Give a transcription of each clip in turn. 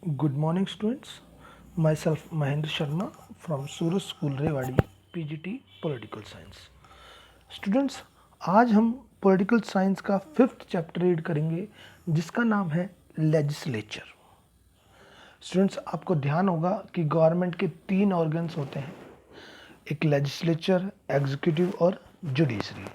Good morning, students. Myself Mahendra Sharma from Suraj School Rewari PGT Political Science. Students, आज हम political science का 5th chapter read करेंगे जिसका नाम है लेजिस्लेचर. स्टूडेंट्स, आपको ध्यान होगा कि गवर्नमेंट के 3 ऑर्गन्स होते हैं, एक लेजिस्लेचर, एग्जीक्यूटिव और जुडिशरी.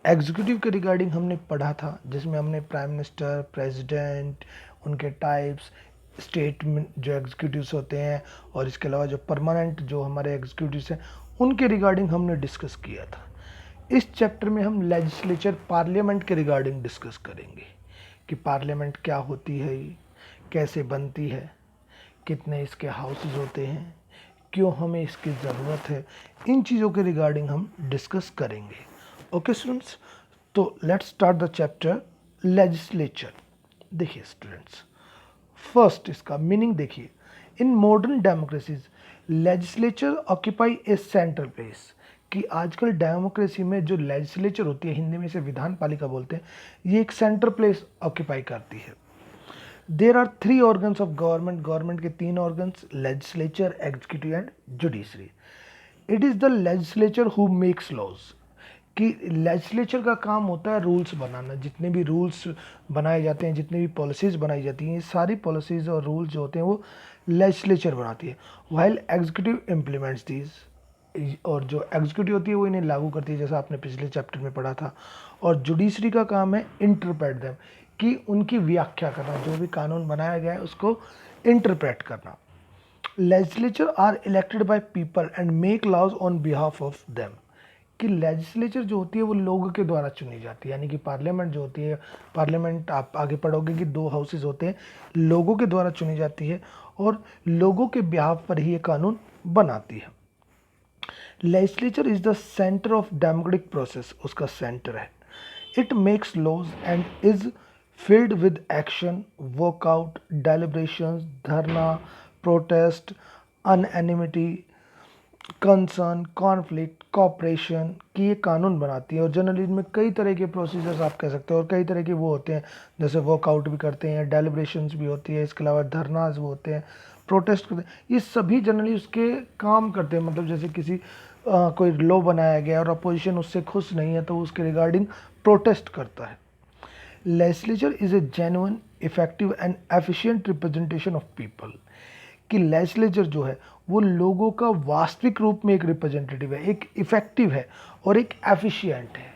एग्जीक्यूटिव के रिगार्डिंग हमने पढ़ा था, जिसमें हमने प्राइम मिनिस्टर, प्रेसिडेंट, उनके टाइप्स, स्टेट में जो एग्जीक्यूटिव्स होते हैं और इसके अलावा जो परमानेंट जो हमारे एग्जीक्यूटिव्स हैं उनके रिगार्डिंग हमने डिस्कस किया था. इस चैप्टर में हम लेजिस्लेचर, पार्लियामेंट के रिगार्डिंग डिस्कस करेंगे कि पार्लियामेंट क्या होती है, कैसे बनती है, कितने इसके हाउसेस होते हैं, क्यों हमें इसकी ज़रूरत है. इन चीज़ों के रिगार्डिंग हम डिस्कस करेंगे. ओके स्टूडेंट्स, तो let's start the chapter legislature. देखिए स्टूडेंट्स, फर्स्ट इसका मीनिंग देखिए. In modern democracies legislature occupy A central place. कि आजकल डेमोक्रेसी में जो लेजिस्लेचर होती है, हिंदी में इसे विधान पालिका बोलते हैं, ये एक सेंट्रल प्लेस ऑक्यूपाई करती है. There are 3 organs of government. Government के 3 organs, legislature, executive and judiciary. It is the legislature who makes laws. कि लेजिस्लेचर का काम होता है रूल्स बनाना. जितने भी रूल्स बनाए जाते हैं, जितनी भी पॉलिसीज़ बनाई जाती हैं, ये सारी पॉलिसीज़ और रूल्स जो होते हैं वो लेजिस्लेचर बनाती है. While executive implements these. और जो एग्जीक्यूटिव होती है वो इन्हें लागू करती है, जैसा आपने पिछले चैप्टर में पढ़ा था. और जुडिशरी का काम है इंटरप्रेट देम, कि उनकी व्याख्या करना, जो भी कानून बनाया गया है उसको इंटरप्रेट करना. Legislature are elected by people and make laws on behalf of them. कि लेजिस्लेचर जो होती है वो लोगों के द्वारा चुनी जाती है. यानी कि पार्लियामेंट जो होती है, पार्लियामेंट आप आगे पढ़ोगे कि 2 हाउसेज होते हैं, लोगों के द्वारा चुनी जाती है और लोगों के बिहाफ पर ही ये कानून बनाती है. Legislature is the centre of democratic process. उसका सेंटर है. It makes laws and is filled with action, walkout, deliberations, dharna, protest, unanimity, concern, conflict, cooperation की ये कानून बनाती है. और जनरली इनमें कई तरह के प्रोसीजर्स आप कह सकते हो और कई तरह के वो होते हैं, जैसे वर्कआउट भी करते हैं, डेलिब्रेशंस भी होती है, इसके अलावा धरनाज वो होते हैं, प्रोटेस्ट करते हैं. ये सभी जनरली उसके काम करते हैं. मतलब जैसे किसी कोई लॉ बनाया गया और अपोजिशन उससे खुश नहीं है तो उसके रिगार्डिंग प्रोटेस्ट करता है. Legislature is a genuine, effective and efficient representation of people. कि लेजिस्लेचर जो है वो लोगों का वास्तविक रूप में एक रिप्रेजेंटेटिव है, एक इफेक्टिव है और एक एफिशिएंट है.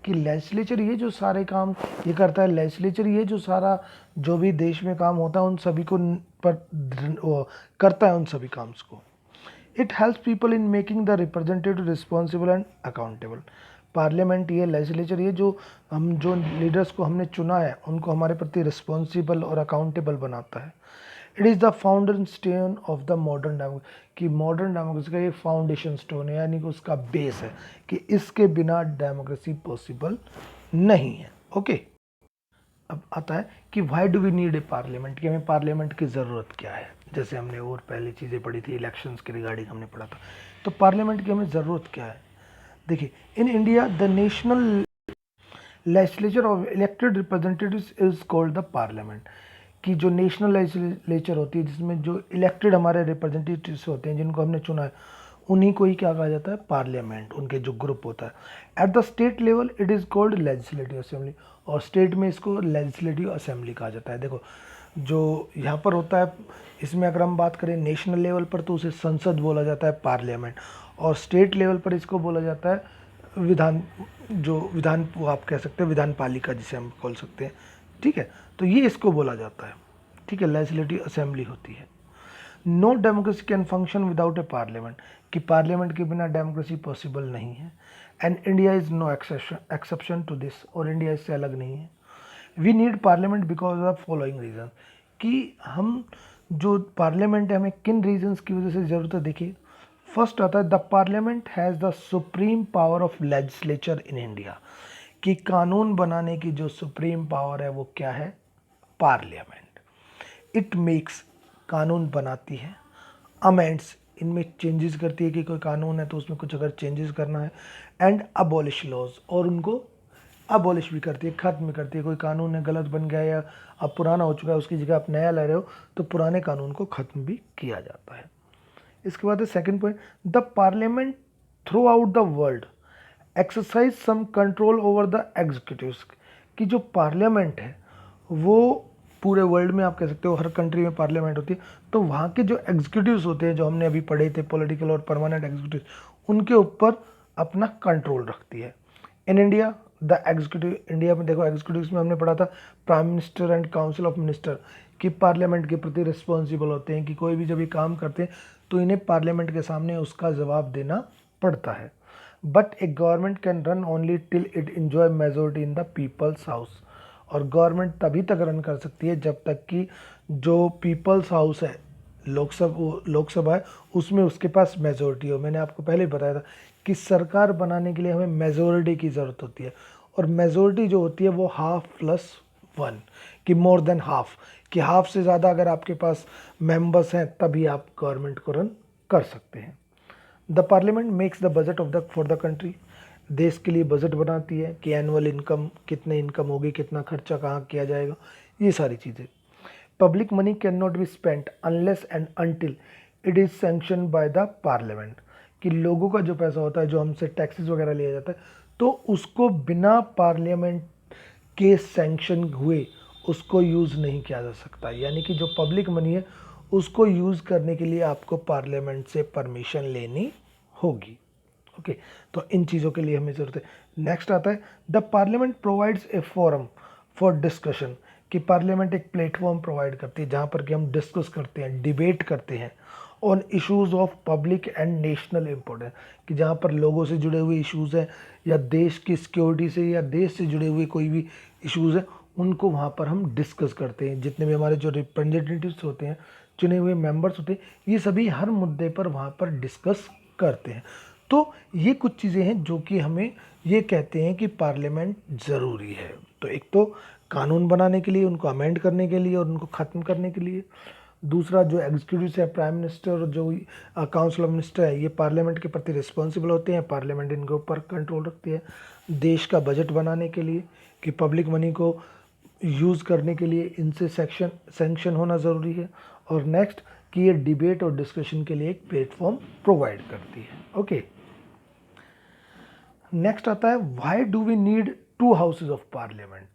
कि लेजिस्लेचर ये जो सारे काम ये करता है, लेजिस्लेचर ये जो सारा जो भी देश में काम होता है उन सभी को करता है, उन सभी काम को. It helps people in making the representative responsible and accountable. Parliament ये लेजिस्लेचर ये जो हम जो लीडर्स को हमने चुना है उनको हमारे प्रति रिस्पॉन्सिबल और अकाउंटेबल बनाता है. It is the foundation stone of the modern democracy. कि मॉडर्न डेमोक्रेसी का ये फाउंडेशन स्टोन है, यानी कि उसका बेस है, कि इसके बिना डेमोक्रेसी पॉसिबल नहीं है. ओके, अब आता है कि why do we need a parliament. कि हमें पार्लियामेंट की ज़रूरत क्या है. जैसे हमने और पहले चीज़ें पढ़ी थी, इलेक्शंस के रिगार्डिंग हमने पढ़ा था, तो पार्लियामेंट की हमें ज़रूरत क्या है. देखिए, in India the national legislature of elected representatives is called the parliament. कि जो नेशनल लेजिस्लेचर होती है जिसमें जो इलेक्टेड हमारे रिप्रेजेंटेटिव्स होते हैं जिनको हमने चुना है, उन्हीं को ही क्या कहा जाता है, पार्लियामेंट. उनके जो ग्रुप होता है. At the state level it is called legislative assembly. और स्टेट में इसको लेजिस्लेटिव असेंबली कहा जाता है. देखो, जो यहाँ पर होता है, इसमें अगर हम बात करें नेशनल लेवल पर तो उसे संसद बोला जाता है, पार्लियामेंट. और स्टेट लेवल पर इसको बोला जाता है विधान, जो विधान वो आप कह सकते हैं विधान पालिका जिसे हम बोल सकते हैं. ठीक है, तो ये इसको बोला जाता है. ठीक है, लेजिस्लेटिव असेंबली होती है. No democracy can function without a parliament. कि पार्लियामेंट के बिना डेमोक्रेसी पॉसिबल नहीं है. And India is no exception to this. और इंडिया इससे अलग नहीं है. We need parliament because of following reason. कि हम जो पार्लियामेंट है हमें किन रीजन्स की वजह से ज़रूरत है. देखिए, फर्स्ट आता है the parliament has the supreme power of legislature in India. कि कानून बनाने की जो सुप्रीम पावर है वो क्या है, पार्लियामेंट. इट मेक्स, कानून बनाती है, अमेंड्स, इनमें चेंजेस करती है कि कोई कानून है तो उसमें कुछ अगर चेंजेस करना है, एंड अबॉलिश लॉज, और उनको अबॉलिश भी करती है, खत्म करती है। कोई कानून है गलत बन गया या अब पुराना हो चुका है, उसकी जगह आप नया ला रहे हो, तो पुराने कानून को खत्म भी किया जाता है। इसके बाद है second point, the parliament throughout the world exercise some control over the executives. कि जो पार्लियामेंट है वो पूरे वर्ल्ड में, आप कह सकते हो हर कंट्री में पार्लियामेंट होती है, तो वहाँ के जो एग्जीक्यूटिव्स होते हैं, जो हमने अभी पढ़े थे पॉलिटिकल और परमानेंट एग्जीक्यूटिव, उनके ऊपर अपना कंट्रोल रखती है। In India the executive, India में देखो एग्जीक्यूटिव्स में हमने पढ़ा था prime minister and council of minister, कि पार्लियामेंट के प्रति रिस्पॉन्सिबल होते हैं, कि कोई भी जब ये काम करते हैं तो इन्हें पार्लियामेंट के सामने उसका जवाब देना पड़ता है। But a government can run only till it enjoy majority in the people's house. और गवर्नमेंट तभी तक रन कर सकती है जब तक कि जो पीपल्स हाउस है, लोकसभा है, उसमें उसके पास मेजोरिटी हो। मैंने आपको पहले ही बताया था कि सरकार बनाने के लिए हमें मेजोरिटी की ज़रूरत होती है, और मेजोरिटी जो होती है वो 1/2+1, कि मोर देन हाफ, कि हाफ से ज़्यादा अगर आपके पास मेंबर्स हैं तभी आप गवर्नमेंट को रन कर सकते हैं। The parliament makes the budget of the for the country. देश के लिए बजट बनाती है कि एनुअल इनकम कितने इनकम होगी, कितना खर्चा कहाँ किया जाएगा, ये सारी चीज़ें। Public money can not be spent unless and until it is sanction by the parliament. कि लोगों का जो पैसा होता है, जो हमसे टैक्सेस वगैरह लिया जाता है, तो उसको बिना पार्लियामेंट के सैंक्शन हुए उसको यूज़ नहीं किया जा सकता। यानी कि जो पब्लिक मनी है उसको यूज़ करने के लिए आपको पार्लियामेंट से परमिशन लेनी होगी। ओके, तो इन चीज़ों के लिए हमें ज़रूरत है। नेक्स्ट आता है the parliament provides a forum for discussion. कि पार्लियामेंट एक प्लेटफॉर्म प्रोवाइड करती है जहाँ पर कि हम डिस्कस करते हैं, डिबेट करते हैं on issues of public and national importance. कि जहाँ पर लोगों से जुड़े हुए इश्यूज़ हैं, या देश की सिक्योरिटी से या देश से जुड़े हुए कोई भी इश्यूज़ हैं, उनको वहाँ पर हम डिस्कस करते हैं। जितने भी हमारे जो रिप्रेजेंटेटिव्स होते हैं, चुने हुए मेंबर्स होते हैं, ये सभी हर मुद्दे पर वहाँ पर डिस्कस करते हैं। तो ये कुछ चीज़ें हैं जो कि हमें ये कहते हैं कि पार्लियामेंट ज़रूरी है। तो एक तो कानून बनाने के लिए, उनको अमेंड करने के लिए और उनको ख़त्म करने के लिए। दूसरा, जो एग्जीक्यूटिव है, प्राइम मिनिस्टर और जो काउंसिल ऑफ मिनिस्टर है, ये पार्लियामेंट के प्रति रिस्पॉन्सिबल होते हैं, पार्लियामेंट इनके ऊपर कंट्रोल रखती है। देश का बजट बनाने के लिए, कि पब्लिक मनी को यूज़ करने के लिए इनसे सैंक्शन होना ज़रूरी है। और नेक्स्ट, कि ये डिबेट और डिस्कशन के लिए एक प्लेटफॉर्म प्रोवाइड करती है। ओके, नेक्स्ट आता है why do we need 2 houses of parliament.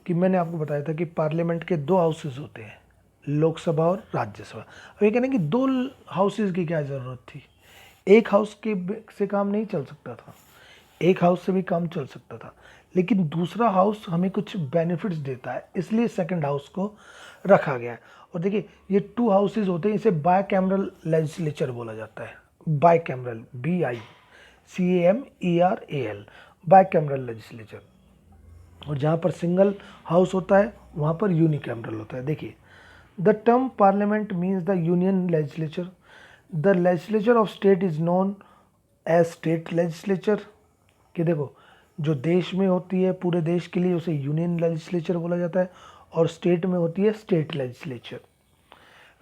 कि मैंने आपको बताया था कि पार्लियामेंट के 2 हाउसेज होते हैं, लोकसभा और राज्यसभा। अब ये कहने कि 2 हाउसेज की क्या ज़रूरत थी, एक हाउस के से काम नहीं चल सकता था, एक हाउस से भी काम चल सकता था, लेकिन दूसरा हाउस हमें कुछ बेनिफिट्स देता है, इसलिए सेकंड हाउस को रखा गया है। और देखिए, ये 2 हाउसेज होते हैं, इसे बाय कैमरल लेजिस्लेचर बोला जाता है। Bicameral, BICAMERAL, bicameral legislature. और जहाँ पर सिंगल हाउस होता है वहाँ पर यूनिकैमरल होता है। देखिए, the term parliament means the union legislature. The legislature of state is known as state legislature. कि देखो, जो देश में होती है पूरे देश के लिए, उसे यूनियन लेजिस्लेचर बोला जाता है, और स्टेट में होती है state legislature.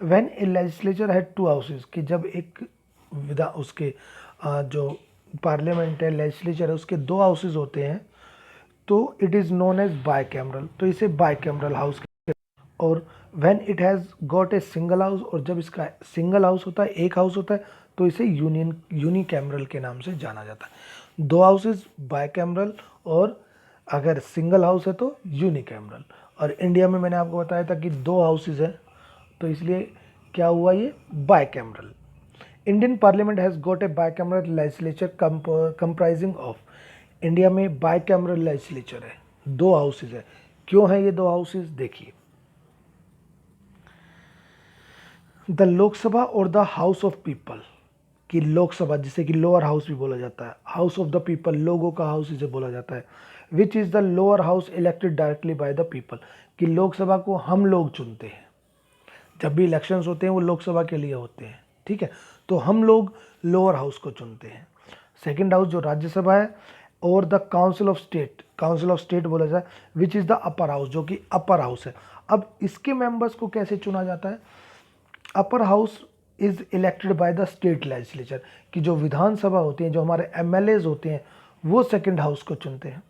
When A legislature had 2 houses, कि जब एक उसके जो पार्लियामेंट है, लेजिस्लेचर है, उसके 2 हाउसेज होते हैं, तो it is known as bicameral, तो इसे बाय कैमरल हाउस। और when it has got a single house, और जब इसका सिंगल हाउस होता है, एक हाउस होता है, तो इसे यूनिकैमरल के नाम से जाना जाता है। 2 हाउसेज बाय कैमरल, और अगर सिंगल हाउस है तो यूनिकैमरल। और इंडिया में मैंने आपको बताया था कि 2 हाउसेज हैं, तो इसलिए क्या हुआ, ये bicameral. Indian parliament has got a bicameral legislature comprising of. India में बाय कैमरल लेजिस्लेचर है, 2 हाउसेज है। क्यों है ये 2 हाउसेज, देखिए, द लोकसभा और द हाउस ऑफ पीपल। कि लोकसभा, जिसे कि लोअर हाउस भी बोला जाता है, हाउस ऑफ द पीपल, लोगों का हाउस इसे बोला जाता है, which is the lower house elected directly by the people. कि लोकसभा को हम लोग चुनते हैं, जब भी इलेक्शंस होते हैं वो लोकसभा के लिए होते हैं, ठीक है, तो हम लोग लोअर हाउस को चुनते हैं। सेकंड हाउस जो राज्यसभा है, और द काउंसिल ऑफ स्टेट बोला जाए, which is the upper house, जो कि अपर हाउस है। अब इसके मेंबर्स को कैसे चुना जाता है, upper house is elected by the state legislature. कि जो विधानसभा होती है, जो हमारे MLAs होते हैं, वो सेकंड हाउस को चुनते हैं,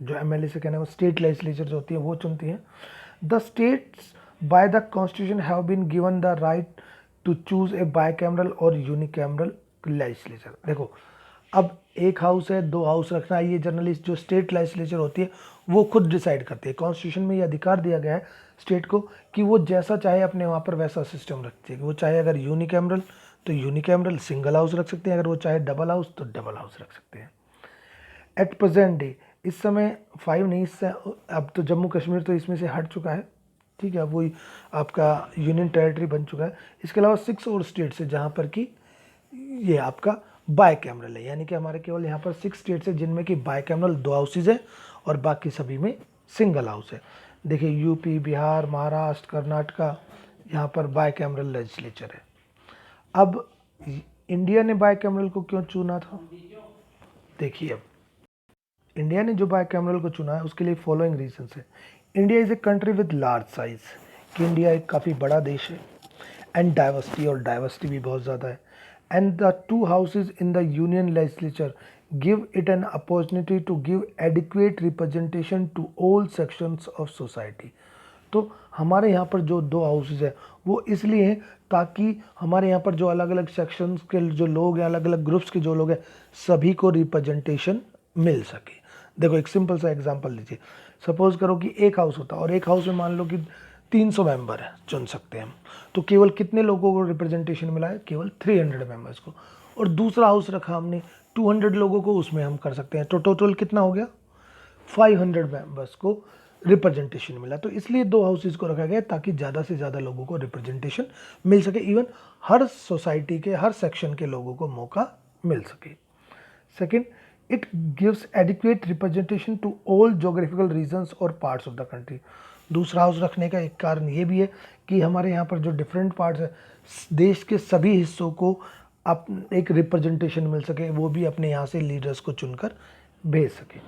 जो एमएलए से कहना है वो स्टेट लेजिस्लेचर जो होती है वो चुनती है। The states by the constitution have been given the right to choose a bicameral और यूनिकैमरल लेजिस्लेचर। देखो अब एक हाउस है, दो हाउस रखना है, ये जनरली जो स्टेट लेजिस्लेचर होती है वो खुद डिसाइड करती है। कॉन्स्टिट्यूशन में ये अधिकार दिया गया है स्टेट को कि वो जैसा चाहे अपने वहाँ पर वैसा सिस्टम रखती है कि वो चाहे अगर यूनिकैमरल तो यूनिकैमरल सिंगल हाउस रख सकते हैं, अगर वो चाहे डबल हाउस तो डबल हाउस रख सकते हैं। एट प्रेजेंट डे इस समय 5 नहीं, इससे अब तो जम्मू कश्मीर तो इसमें से हट चुका है, ठीक है, वही आपका यूनियन टेरिटरी बन चुका है। इसके अलावा 6 और स्टेट्स है जहाँ पर कि ये आपका बाइकैमरल है, यानी कि हमारे केवल यहाँ पर 6 स्टेट्स है जिनमें कि बाइकैमरल 2 हाउसेज है और बाकी सभी में सिंगल हाउस है। देखिए यूपी, बिहार, महाराष्ट्र, कर्नाटका, यहाँ पर बाइकैमरल लेजिस्लेचर है। अब इंडिया ने बाइकैमरल को क्यों चुना था? देखिए अब इंडिया ने जो बाइकैमरल को चुना है उसके लिए फॉलोइंग रीजंस है। India is a country with large size, कि इंडिया एक काफ़ी बड़ा देश है, एंड डाइवर्सिटी, और डाइवर्सिटी भी बहुत ज़्यादा है, and the 2 houses in the union legislature give it an opportunity to give adequate representation to all sections of society. तो हमारे यहाँ पर जो 2 हाउसेज है वो इसलिए हैं ताकि हमारे यहाँ पर जो अलग अलग सेक्शंस के जो लोग हैं, अलग अलग ग्रुप्स के जो लोग हैं, सभी को रिप्रेजेंटेशन मिल सके। देखो एक सिंपल सा एग्जांपल लीजिए, सपोज करो कि एक हाउस होता है और एक हाउस में मान लो कि 300 मेंबर है, चुन सकते हैं हम, तो केवल कितने लोगों को रिप्रेजेंटेशन मिला है? केवल 300 मेंबर्स को। और दूसरा हाउस रखा हमने 200 लोगों को, उसमें हम कर सकते हैं, तो टोटल कितना हो गया? 500 मेंबर्स को रिप्रेजेंटेशन मिला। तो इसलिए 2 हाउसेज को रखा गया ताकि ज़्यादा से ज़्यादा लोगों को रिप्रेजेंटेशन मिल सके, इवन हर सोसाइटी के हर सेक्शन के लोगों को मौका मिल सके। Second, it gives adequate representation to all geographical regions और पार्ट्स ऑफ द कंट्री। दूसरा हाउस रखने का एक कारण ये भी है कि हमारे यहाँ पर जो डिफरेंट पार्ट्स है, देश के सभी हिस्सों को आप एक रिप्रेजेंटेशन मिल सके, वो भी अपने यहाँ से लीडर्स को चुनकर भेज सके।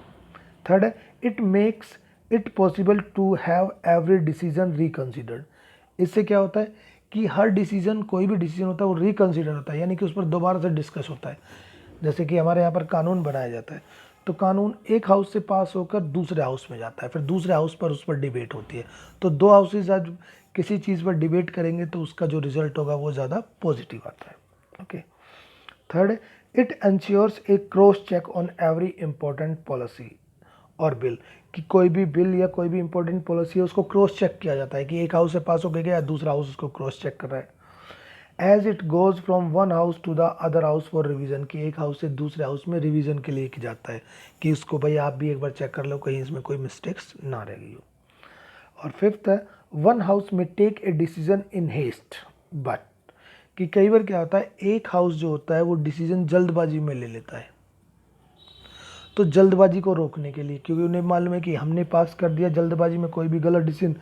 थर्ड है, it makes it possible to have every decision reconsidered. इससे क्या होता है कि हर डिसीजन, कोई भी डिसीजन होता है वो रिकन्सिडर होता है, यानी कि उस पर दोबारा से डिस्कस होता है। जैसे कि हमारे यहाँ पर कानून बनाया जाता है तो कानून एक हाउस से पास होकर दूसरे हाउस में जाता है, फिर दूसरे हाउस पर उस पर डिबेट होती है। तो 2 हाउसेज आज किसी चीज़ पर डिबेट करेंगे तो उसका जो रिजल्ट होगा वो ज़्यादा पॉजिटिव आता है। Okay. Third, it ensures a cross check on every important policy और बिल, कि कोई भी बिल या कोई भी इंपॉर्टेंट पॉलिसी है उसको क्रॉस चेक किया जाता है कि एक हाउस से पास होकर गया, दूसरा हाउस उसको क्रॉस चेक कर रहा है। As it goes from one house to the other house for revision, कि एक हाउस से दूसरे हाउस में रिवीजन के लिए किया जाता है कि उसको भाई आप भी एक बार चेक कर लो कहीं इसमें कोई मिस्टेक्स ना रह गई हो। और फिफ्थ है, वन हाउस में take a decision in haste but, कि कई बार क्या होता है एक हाउस जो होता है वो डिसीजन जल्दबाजी में ले लेता है, तो जल्दबाजी को रोकने के लिए, क्योंकि उन्हें मालूम है कि हमने पास कर दिया जल्दबाजी में कोई भी गलत डिसीजन,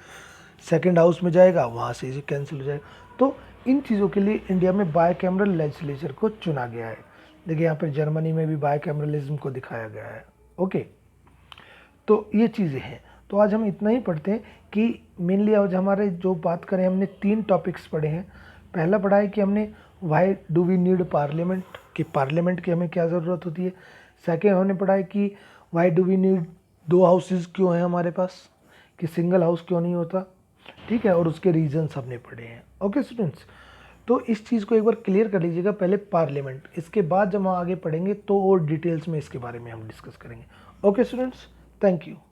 सेकंड हाउस में जाएगा, वहाँ से इसे कैंसिल हो जाएगा। तो इन चीज़ों के लिए इंडिया में बाइकैमरल लेजिस्लेचर को चुना गया है। देखिए यहाँ पर जर्मनी में भी बाइकैमरलिज्म को दिखाया गया है। ओके, तो ये चीज़ें हैं। तो आज हम इतना ही पढ़ते हैं कि मेनली आज हमारे जो बात करें, हमने 3 टॉपिक्स पढ़े हैं। पहला पढ़ा है कि हमने why do we need parliament, कि पार्लियामेंट की हमें क्या ज़रूरत होती है। सेकेंड हमने पढ़ा है कि why do we need 2 houses क्यों हैं हमारे पास, कि सिंगल हाउस क्यों नहीं होता, ठीक है, और उसके रीजंस हमने पढ़े हैं। ओके स्टूडेंट्स, तो इस चीज़ को एक बार क्लियर कर लीजिएगा पहले पार्लियामेंट, इसके बाद जब हम आगे पढ़ेंगे तो और डिटेल्स में इसके बारे में हम डिस्कस करेंगे। Okay students, thank you.